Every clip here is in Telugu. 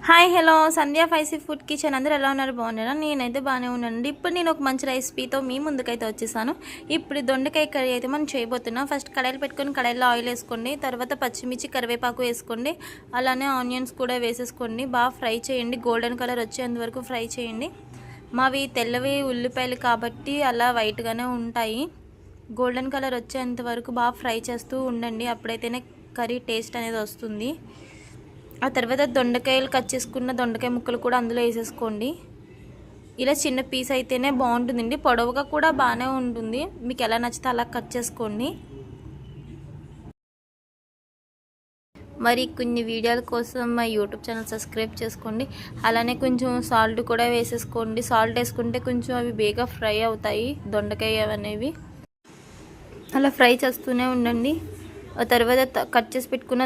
హాయ్ హలో సంధ్య ఫైసీ ఫుడ్ కిచెన్ అందరూ ఎలా ఉన్నారు? బాగున్నారా? నేనైతే బాగానే ఉన్నానండి. ఇప్పుడు నేను ఒక మంచి రెసిపీతో మీ ముందుకైతే వచ్చేసాను. ఇప్పుడు దొండకాయ కర్రీ అయితే మనం చేయబోతున్నాం. ఫస్ట్ కడాయిలు పెట్టుకొని కడాయిలో ఆయిల్ వేసుకోండి. తర్వాత పచ్చిమిర్చి కరివేపాకు వేసుకోండి. అలానే ఆనియన్స్ కూడా వేసేసుకోండి. బాగా ఫ్రై చేయండి. గోల్డెన్ కలర్ వచ్చేంత వరకు ఫ్రై చేయండి. మావి తెల్లవి ఉల్లిపాయలు కాబట్టి అలా వైట్గానే ఉంటాయి. గోల్డెన్ కలర్ వచ్చేంత వరకు బాగా ఫ్రై చేస్తూ ఉండండి. అప్పుడైతేనే కర్రీ టేస్ట్ అనేది వస్తుంది. ఆ తర్వాత దొండకాయలు కట్ చేసుకున్న దొండకాయ ముక్కలు కూడా అందులో వేసేసుకోండి. ఇలా చిన్న పీస్ అయితేనే బాగుంటుందండి. పొడవుగా కూడా బాగానే ఉంటుంది. మీకు ఎలా నచ్చితే అలా కట్ చేసుకోండి. మరి కొన్ని వీడియోల కోసం మా యూట్యూబ్ ఛానల్ సబ్స్క్రైబ్ చేసుకోండి. అలానే కొంచెం సాల్ట్ కూడా వేసేసుకోండి. సాల్ట్ వేసుకుంటే కొంచెం అవి బేగా ఫ్రై అవుతాయి దొండకాయ అనేవి. అలా ఫ్రై చేస్తూనే ఉండండి. తర్వాత కట్ చేసి పెట్టుకున్న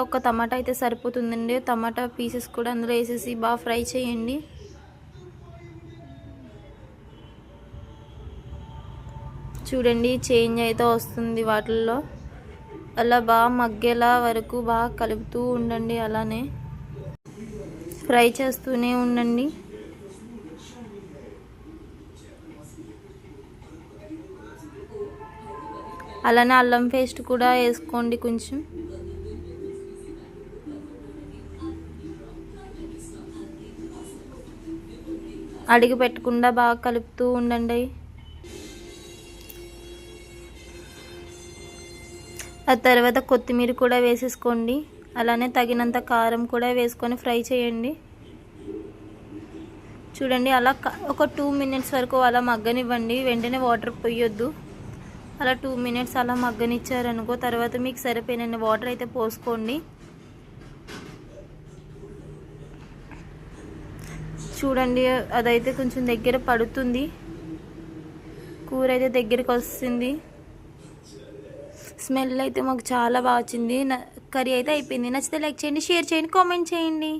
ఒక టమాటా అయితే సరిపోతుందండి. టమాటా పీసెస్ కూడా అందులో వేసేసి బాగా ఫ్రై చేయండి. చూడండి చేంజ్ అయితే వస్తుంది వాటిల్లో. అలా బాగా మగ్గేలా వరకు బాగా కలుపుతూ ఉండండి. అలానే ఫ్రై చేస్తూనే ఉండండి. అలానే అల్లం పేస్ట్ కూడా వేసుకోండి. కొంచెం అడిగి పెట్టకుండా బాగా కలుపుతూ ఉండండి. ఆ తర్వాత కొత్తిమీర కూడా వేసేసుకోండి. అలానే తగినంత కారం కూడా వేసుకొని ఫ్రై చేయండి. చూడండి అలా ఒక 2 మినిట్స్ వరకు అలా మగ్గనివ్వండి. వెంటనే వాటర్ పోయొద్దు. అలా 2 మినిట్స్ అలా మగ్గనిచ్చారనుకో తర్వాత మీకు సరిపోయిన వాటర్ అయితే పోసుకోండి. చూడండి అదైతే కొంచెం దగ్గర పడుతుంది. కూర అయితే దగ్గరికి వస్తుంది. స్మెల్ అయితే మాకు చాలా బాగా వచ్చింది. కర్రీ అయితే అయిపోయింది. నచ్చితే లైక్ చేయండి, షేర్ చేయండి, కామెంట్ చేయండి.